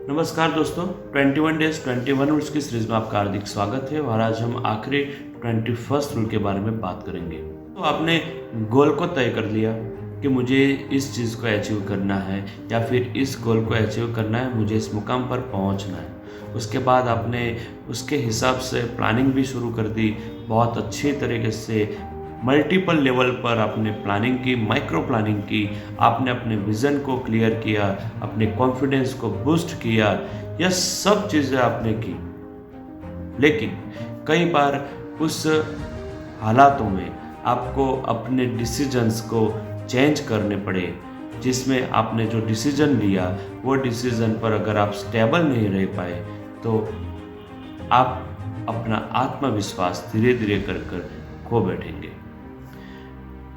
नमस्कार दोस्तों, 21 days 21 rules की सीरीज में आपका हार्दिक स्वागत है और आज हम आखिरी 21st रूल के बारे में बात करेंगे। तो आपने गोल को तय कर लिया कि मुझे इस चीज़ को अचीव करना है या फिर इस गोल को अचीव करना है, मुझे इस मुकाम पर पहुंचना है। उसके बाद आपने उसके हिसाब से प्लानिंग भी शुरू कर दी। बहुत अच्छी तरीके से मल्टीपल लेवल पर आपने प्लानिंग की, माइक्रो प्लानिंग की। आपने अपने विज़न को क्लियर किया, अपने कॉन्फिडेंस को बूस्ट किया। यह सब चीज़ें आपने की, लेकिन कई बार उस हालातों में आपको अपने डिसीजंस को चेंज करने पड़े, जिसमें आपने जो डिसीजन लिया वो डिसीजन पर अगर आप स्टेबल नहीं रह पाए तो आप अपना आत्मविश्वास धीरे धीरे कर कर खो बैठेंगे।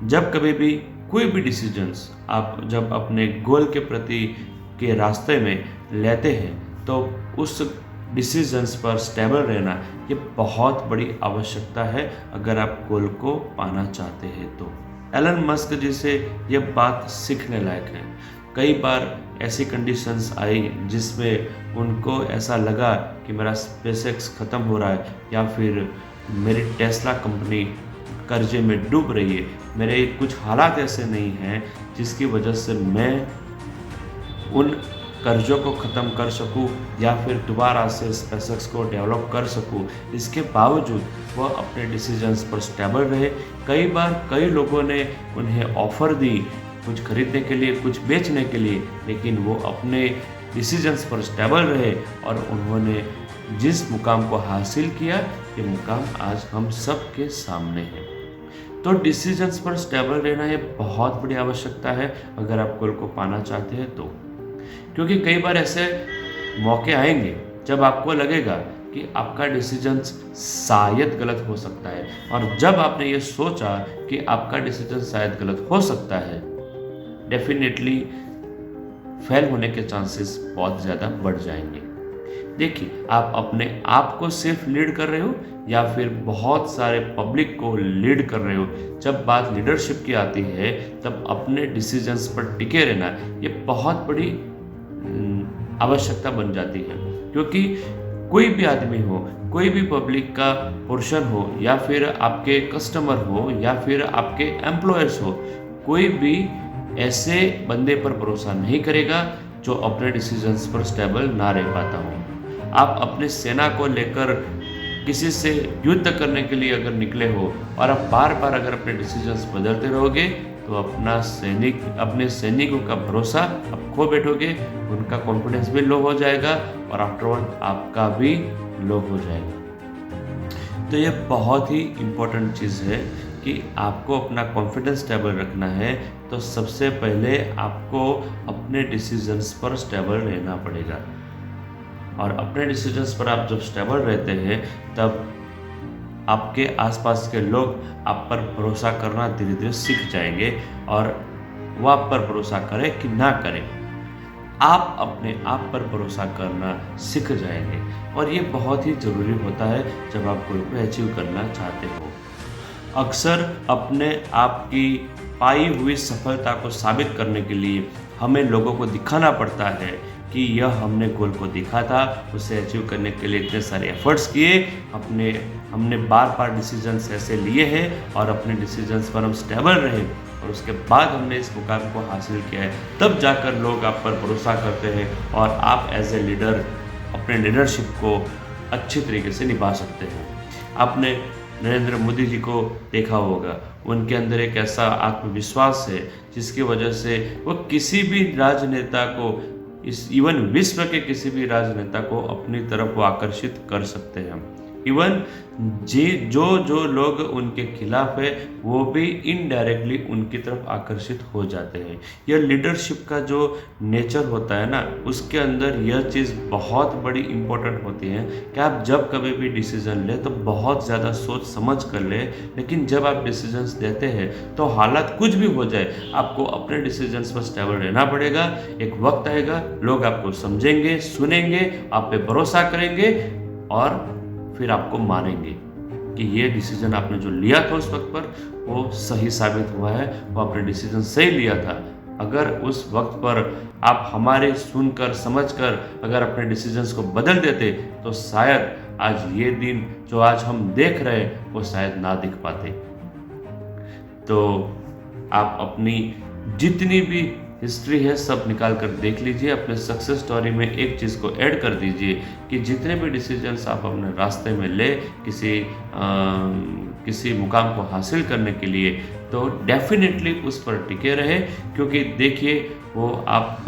जब कभी भी कोई भी डिसीजंस आप जब अपने गोल के प्रति के रास्ते में लेते हैं तो उस डिसीजंस पर स्टेबल रहना ये बहुत बड़ी आवश्यकता है अगर आप गोल को पाना चाहते हैं तो। एलन मस्क जी से ये बात सीखने लायक है। कई बार ऐसी कंडीशंस आई जिसमें उनको ऐसा लगा कि मेरा स्पेसएक्स ख़त्म हो रहा है या फिर मेरी टेस्ला कंपनी कर्जे में डूब रही है, मेरे कुछ हालात ऐसे नहीं हैं जिसकी वजह से मैं उन कर्जों को ख़त्म कर सकूं या फिर दोबारा से स्पेसएक्स को डेवलप कर सकूं। इसके बावजूद वह अपने डिसीजंस पर स्टेबल रहे। कई बार कई लोगों ने उन्हें ऑफ़र दी कुछ खरीदने के लिए, कुछ बेचने के लिए, लेकिन वो अपने डिसीजंस पर स्टेबल रहे और उन्होंने जिस मुकाम को हासिल किया, ये मुकाम आज हम सब के सामने है। तो डिसीजंस पर स्टेबल रहना ये बहुत बड़ी आवश्यकता है अगर आप गोल को पाना चाहते हैं तो। क्योंकि कई बार ऐसे मौके आएंगे जब आपको लगेगा कि आपका डिसीजन शायद गलत हो सकता है, और जब आपने ये सोचा कि आपका डिसीजन शायद गलत हो सकता है, डेफिनेटली फेल होने के चांसेस बहुत ज़्यादा बढ़ जाएंगे। देखिए, आप अपने आप को सिर्फ लीड कर रहे हो या फिर बहुत सारे पब्लिक को लीड कर रहे हो। जब बात लीडरशिप की आती है तब अपने डिसीजंस पर टिके रहना ये बहुत बड़ी आवश्यकता बन जाती है। क्योंकि कोई भी आदमी हो, कोई भी पब्लिक का पोर्शन हो या फिर आपके कस्टमर हो या फिर आपके एम्प्लॉयर्स हो, कोई भी ऐसे बंदे पर भरोसा नहीं करेगा जो अपने डिसीजंस पर स्टेबल ना रह पाता हो। आप अपनी सेना को लेकर किसी से युद्ध करने के लिए अगर निकले हो और आप बार बार अगर अपने डिसीजंस बदलते रहोगे तो अपने सैनिकों का भरोसा आप खो बैठोगे, उनका कॉन्फिडेंस भी लो हो जाएगा और आफ्टरवर्ड आपका भी लो हो जाएगा। तो ये बहुत ही इम्पोर्टेंट चीज़ है कि आपको अपना कॉन्फिडेंस स्टेबल रखना है। तो सबसे पहले आपको अपने डिसीजंस पर स्टेबल रहना पड़ेगा, और अपने डिसीजंस पर आप जब स्टेबल रहते हैं तब आपके आसपास के लोग आप पर भरोसा करना धीरे धीरे सीख जाएंगे, और वो आप पर भरोसा करें कि ना करें, आप अपने आप पर भरोसा करना सीख जाएंगे। और ये बहुत ही ज़रूरी होता है जब आप गोल को अचीव करना चाहते हो। अक्सर अपने आप की पाई हुई सफलता को साबित करने के लिए हमें लोगों को दिखाना पड़ता है कि यह हमने गोल को देखा था, उसे अचीव करने के लिए इतने सारे एफर्ट्स किए, हमने बार बार डिसीजंस ऐसे लिए हैं और अपने डिसीजंस पर हम स्टेबल रहे और उसके बाद हमने इस मुकाम को हासिल किया है। तब जाकर लोग आप पर भरोसा करते हैं और आप एज ए लीडर अपने लीडरशिप को अच्छी तरीके से निभा सकते हैं। आपने नरेंद्र मोदी जी को देखा होगा, उनके अंदर एक ऐसा आत्मविश्वास है जिसकी वजह से वो किसी भी राजनेता को, इस इवन विश्व के किसी भी राजनेता को अपनी तरफ वो आकर्षित कर सकते हैं। इवन जो लोग उनके खिलाफ है वो भी इनडायरेक्टली उनकी तरफ आकर्षित हो जाते हैं। यह लीडरशिप का जो नेचर होता है ना, उसके अंदर यह चीज़ बहुत बड़ी इम्पोर्टेंट होती है कि आप जब कभी भी डिसीजन ले तो बहुत ज़्यादा सोच समझ कर ले, लेकिन जब आप डिसीजंस लेते हैं तो हालात कुछ भी हो जाए आपको अपने डिसीजंस पर स्टेबल रहना पड़ेगा। एक वक्त आएगा लोग आपको समझेंगे, सुनेंगे, आप पे भरोसा करेंगे और फिर आपको मानेंगे कि ये डिसीजन आपने जो लिया था उस वक्त पर वो सही साबित हुआ है, वो आपने डिसीजन सही लिया था। अगर उस वक्त पर आप हमारे सुनकर समझकर अगर अपने डिसीजंस को बदल देते तो शायद आज ये दिन जो आज हम देख रहे हैं वो शायद ना दिख पाते। तो आप अपनी जितनी भी हिस्ट्री है सब निकाल कर देख लीजिए, अपने सक्सेस स्टोरी में एक चीज़ को ऐड कर दीजिए कि जितने भी डिसीजंस आप अपने रास्ते में ले किसी मुकाम को हासिल करने के लिए, तो डेफिनेटली उस पर टिके रहे। क्योंकि देखिए वो आप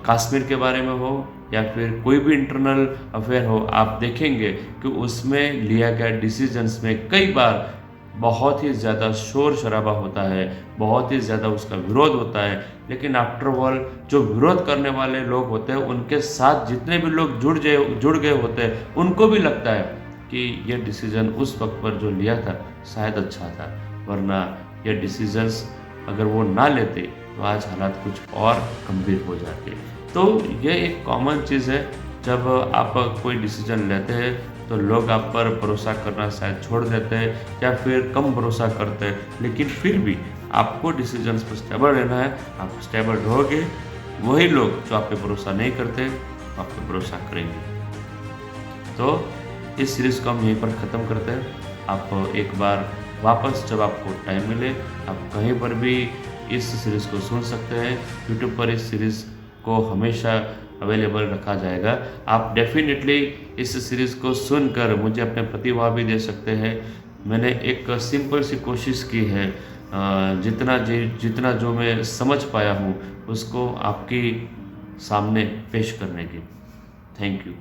कश्मीर के बारे में हो या फिर कोई भी इंटरनल अफेयर हो, आप देखेंगे कि उसमें लिया गया डिसीजंस में कई बार बहुत ही ज़्यादा शोर शराबा होता है, बहुत ही ज़्यादा उसका विरोध होता है, लेकिन आफ्टर ऑल जो विरोध करने वाले लोग होते हैं उनके साथ जितने भी लोग जुड़ गए होते हैं उनको भी लगता है कि ये डिसीज़न उस वक्त पर जो लिया था शायद अच्छा था, वरना ये डिसीजंस अगर वो ना लेते तो आज हालात कुछ और गंभीर हो जाते। तो ये एक कॉमन चीज़ है, जब आप कोई डिसीजन लेते हैं तो लोग आप पर भरोसा करना शायद छोड़ देते हैं या फिर कम भरोसा करते हैं, लेकिन फिर भी आपको डिसीजंस पर स्टेबल रहना है। आप स्टेबल रहोगे, वही लोग जो आप पे भरोसा नहीं करते आप पे भरोसा करेंगे। तो इस सीरीज़ को हम यहीं पर ख़त्म करते हैं। आप एक बार वापस जब आपको टाइम मिले आप कहीं पर भी इस सीरीज़ को सुन सकते हैं। यूट्यूब पर इस सीरीज़ को हमेशा अवेलेबल रखा जाएगा। आप डेफिनेटली इस सीरीज़ को सुनकर मुझे अपने प्रतिभाव भी दे सकते हैं। मैंने एक सिंपल सी कोशिश की है, जितना जो मैं समझ पाया हूँ उसको आपके सामने पेश करने की। Thank you.